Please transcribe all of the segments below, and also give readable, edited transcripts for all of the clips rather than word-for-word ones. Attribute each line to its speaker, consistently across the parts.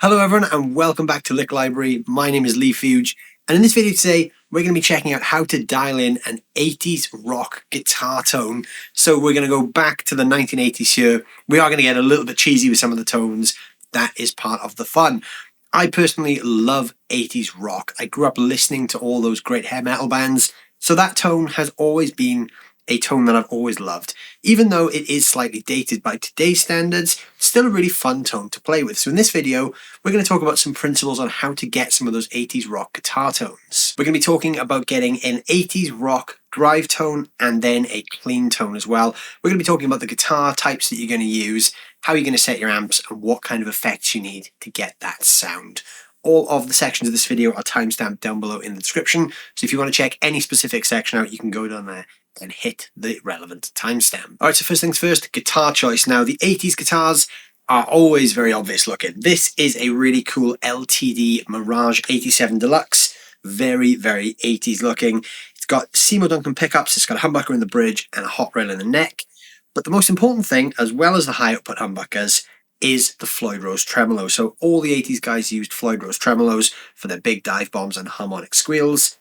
Speaker 1: Hello everyone and welcome back to Licklibrary. My name is Leigh, and in this video today we're going to be checking out how to dial in an 80s rock guitar tone. So we're going to go back to the 1980s here. We are going to get a little bit cheesy with some of the tones. That is part of the fun. I personally love 80s rock. I grew up listening to all those great hair metal bands, so that tone has always been a tone that I've always loved. Even though it is slightly dated by today's standards, it's still a really fun tone to play with. So in this video, we're going to talk about some principles on how to get some of those 80s rock guitar tones. We're going to be talking about getting an 80s rock drive tone and then a clean tone as well. We're going to be talking about the guitar types that you're going to use, how you're going to set your amps, and what kind of effects you need to get that sound. All of the sections of this video are timestamped down below in the description, so if you want to check any specific section out, you can go down there and hit the relevant timestamp. Alright, so first things first, guitar choice. Now, the 80s guitars are always very obvious looking. This is a really cool LTD Mirage 87 Deluxe. Very, very 80s looking. It's got Seymour Duncan pickups, it's got a humbucker in the bridge and a hot rail in the neck. But the most important thing, as well as the high output humbuckers, is the Floyd Rose tremolo. So all the 80s guys used Floyd Rose tremolos for their big dive bombs and harmonic squeals.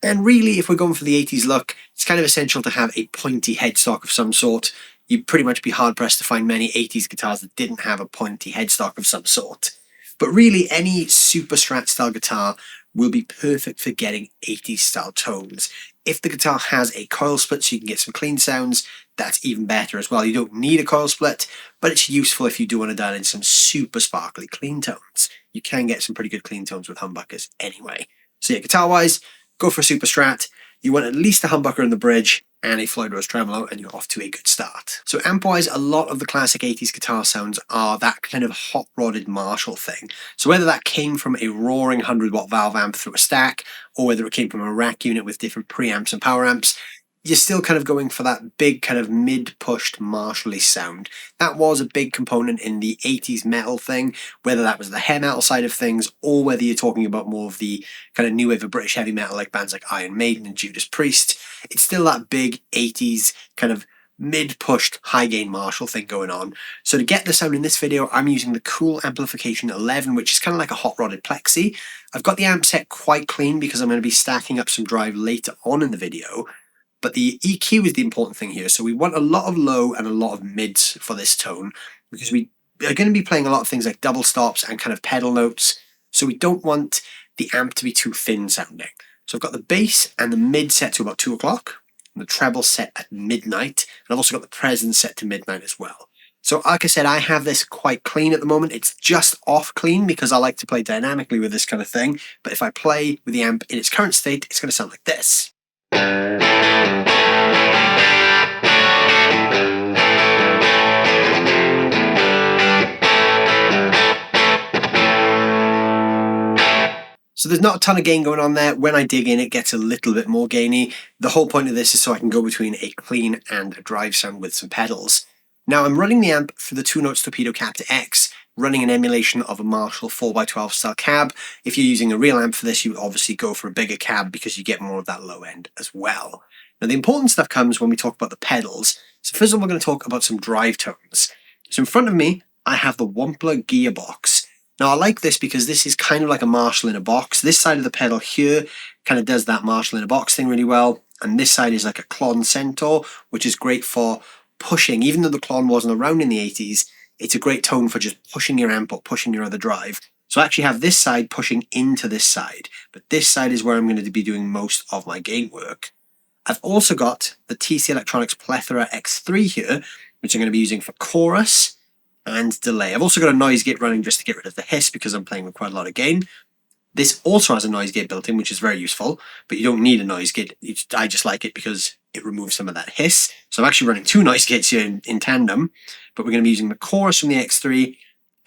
Speaker 1: And really, if we're going for the 80s look, it's kind of essential to have a pointy headstock of some sort. You'd pretty much be hard-pressed to find many 80s guitars that didn't have a pointy headstock of some sort. But really, any Super Strat style guitar will be perfect for getting 80s style tones. If the guitar has a coil split so you can get some clean sounds, that's even better as well. You don't need a coil split, but it's useful if you do want to dial in some super sparkly clean tones. You can get some pretty good clean tones with humbuckers anyway. So yeah, guitar-wise, go for a Super Strat. You want at least a humbucker in the bridge and a Floyd Rose tremolo, and you're off to a good start. So amp-wise, a lot of the classic 80s guitar sounds are that kind of hot-rodded Marshall thing. So whether that came from a roaring 100-watt valve amp through a stack, or whether it came from a rack unit with different preamps and power amps, you're still kind of going for that big kind of mid-pushed Marshall-y sound. That was a big component in the 80s metal thing, whether that was the hair metal side of things, or whether you're talking about more of the kind of new wave of British heavy metal like bands like Iron Maiden and Judas Priest. It's still that big 80s kind of mid-pushed high-gain Marshall thing going on. So to get the sound in this video, I'm using the Cool Amplification 11, which is kind of like a hot-rodded plexi. I've got the amp set quite clean because I'm going to be stacking up some drive later on in the video. But the EQ is the important thing here. So we want a lot of low and a lot of mids for this tone because we are going to be playing a lot of things like double stops and kind of pedal notes. So we don't want the amp to be too thin sounding. So I've got the bass and the mid set to about 2 o'clock, and the treble set at midnight, and I've also got the presence set to midnight as well. So like I said, I have this quite clean at the moment. It's just off clean because I like to play dynamically with this kind of thing. But if I play with the amp in its current state, it's going to sound like this. So there's not a ton of gain going on there. When I dig in, it gets a little bit more gainy. The whole point of this is so I can go between a clean and a drive sound with some pedals. Now I'm running the amp through the 2-note Torpedo Captor X, running an emulation of a Marshall 4x12 style cab. If you're using a real amp for this, you would obviously go for a bigger cab because you get more of that low end as well. Now the important stuff comes when we talk about the pedals. So first of all, we're going to talk about some drive tones. So in front of me, I have the Wampler Gearbox. Now I like this because this is kind of like a Marshall in a box. This side of the pedal here kind of does that Marshall in a box thing really well. And this side is like a Klon Centaur, which is great for pushing. Even though the Klon wasn't around in the 80s, it's a great tone for just pushing your amp or pushing your other drive. So I actually have this side pushing into this side, but this side is where I'm going to be doing most of my gain work. I've also got the TC Electronics Plethora X3 here, which I'm going to be using for chorus and delay. I've also got a noise gate running just to get rid of the hiss because I'm playing with quite a lot of gain. This also has a noise gate built in, which is very useful, but you don't need a noise gate. I just like it because it removes some of that hiss. So I'm actually running 2 noise gates here in tandem, but we're going to be using the chorus from the X3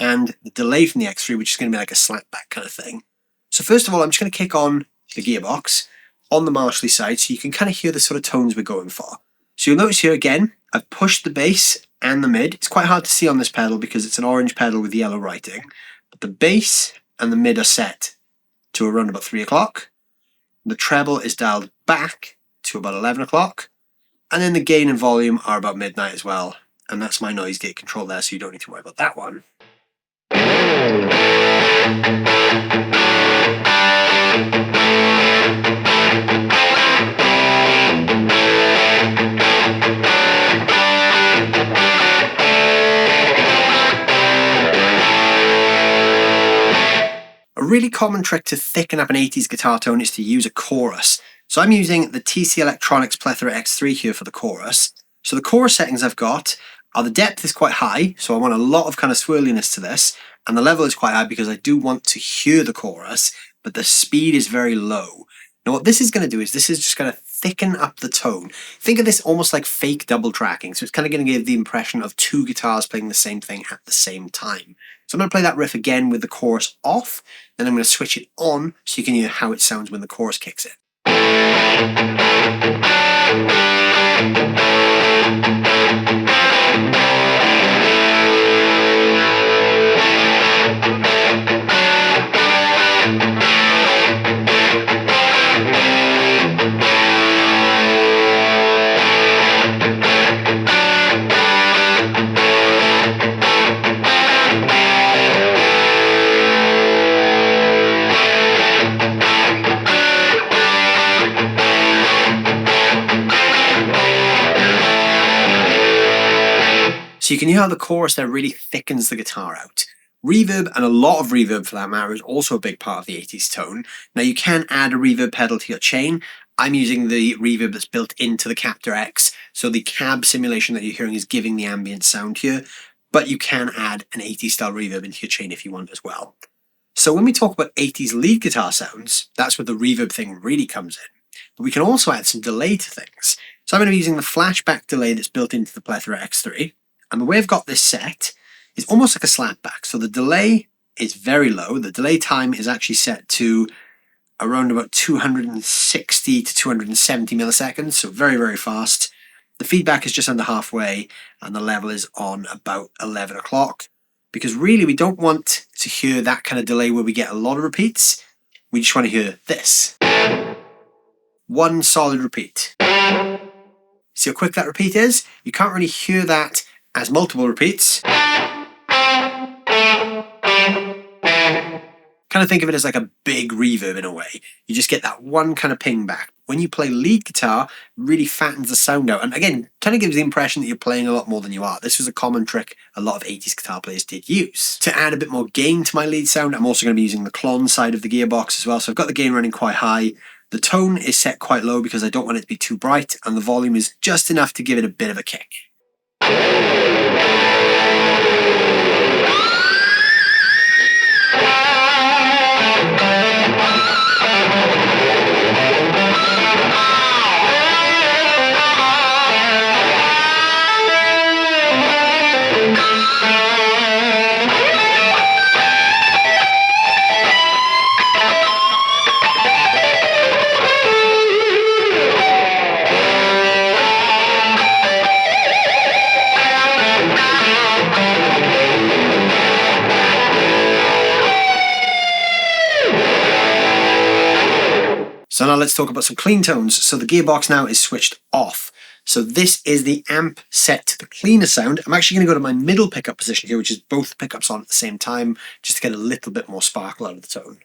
Speaker 1: and the delay from the X3, which is going to be like a slapback kind of thing. So first of all, I'm just going to kick on the gearbox on the Marshall side so you can kind of hear the sort of tones we're going for. So you'll notice here again, I've pushed the bass and the mid. It's quite hard to see on this pedal because it's an orange pedal with yellow writing, but the bass and the mid are set to around about 3 o'clock. The treble is dialed back to about 11 o'clock, and then the gain and volume are about midnight as well, and that's my noise gate control there, so you don't need to worry about that one. A really common trick to thicken up an 80s guitar tone is to use a chorus. So I'm using the TC Electronics Plethora X3 here for the chorus. So the chorus settings I've got are the depth is quite high, so I want a lot of kind of swirliness to this, and the level is quite high because I do want to hear the chorus, but the speed is very low. Now what this is going to do is this is just going to thicken up the tone. Think of this almost like fake double tracking, so it's kind of going to give the impression of two guitars playing the same thing at the same time. So I'm going to play that riff again with the chorus off, then I'm going to switch it on so you can hear how it sounds when the chorus kicks in. So you can hear how the chorus there really thickens the guitar out. Reverb, and a lot of reverb for that matter, is also a big part of the 80s tone. Now you can add a reverb pedal to your chain. I'm using the reverb that's built into the Captor X, so the cab simulation that you're hearing is giving the ambient sound here, but you can add an 80s style reverb into your chain if you want as well. So when we talk about 80s lead guitar sounds, that's where the reverb thing really comes in. But we can also add some delay to things. So I'm going to be using the flashback delay that's built into the Plethora X3. And the way I've got this set is almost like a slapback. So the delay is very low. The delay time is actually set to around about 260 to 270 milliseconds. So very, very fast. The feedback is just under halfway and the level is on about 11 o'clock. Because really we don't want to hear that kind of delay where we get a lot of repeats. We just want to hear this. One solid repeat. See how quick that repeat is? You can't really hear that as multiple repeats. Kind of think of it as like a big reverb in a way. You just get that one kind of ping back. When you play lead guitar, it really fattens the sound out. And again, kind of gives the impression that you're playing a lot more than you are. This was a common trick a lot of 80s guitar players did use. To add a bit more gain to my lead sound, I'm also going to be using the clon side of the gearbox as well. So I've got the gain running quite high. The tone is set quite low because I don't want it to be too bright, and the volume is just enough to give it a bit of a kick. So now let's talk about some clean tones. So the gearbox now is switched off. So this is the amp set to the cleaner sound. I'm actually going to go to my middle pickup position here, which is both pickups on at the same time, just to get a little bit more sparkle out of the tone.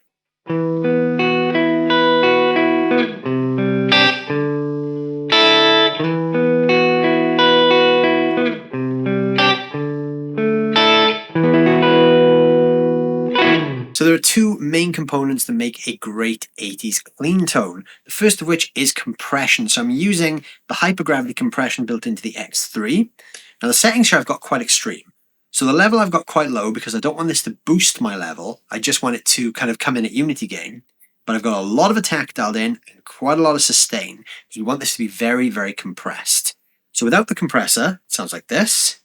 Speaker 1: So there are two main components that make a great 80s clean tone. The first of which is compression. So I'm using the hypergravity compression built into the X3. Now the settings here I've got quite extreme. So the level I've got quite low because I don't want this to boost my level. I just want it to kind of come in at unity gain. But I've got a lot of attack dialed in and quite a lot of sustain. So we want this to be very, very compressed. So without the compressor, it sounds like this.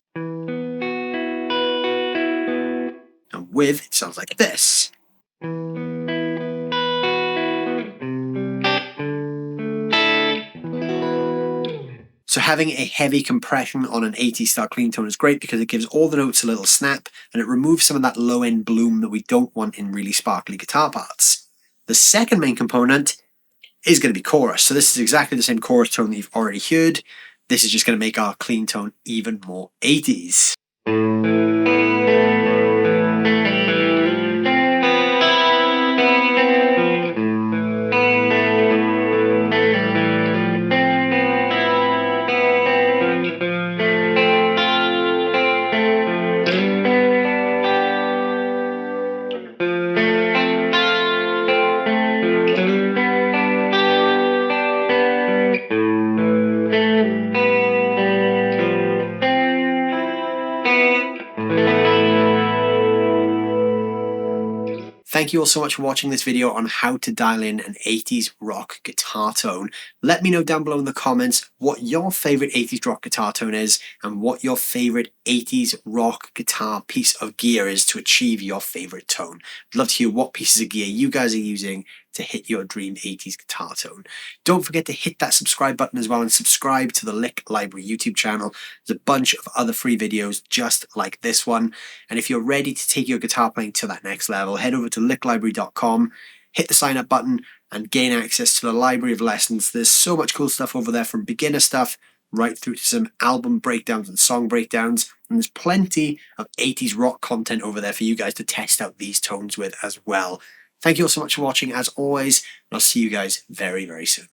Speaker 1: And with, it sounds like this. So having a heavy compression on an 80s style clean tone is great because it gives all the notes a little snap and it removes some of that low end bloom that we don't want in really sparkly guitar parts. The second main component is going to be chorus. So this is exactly the same chorus tone that you've already heard. This is just going to make our clean tone even more 80s. Thank you all so much for watching this video on how to dial in an 80s rock guitar tone. Let me know down below in the comments what your favorite 80s rock guitar tone is and what your favorite 80s rock guitar piece of gear is to achieve your favorite tone. I'd love to hear what pieces of gear you guys are using to hit your dream 80s guitar tone. Don't forget to hit that subscribe button as well and subscribe to the Lick Library YouTube channel. There's a bunch of other free videos just like this one. And if you're ready to take your guitar playing to that next level, head over to licklibrary.com, hit the sign up button and gain access to the library of lessons. There's so much cool stuff over there, from beginner stuff right through to some album breakdowns and song breakdowns. And there's plenty of 80s rock content over there for you guys to test out these tones with as well. Thank you all so much for watching as always, and I'll see you guys very, very soon.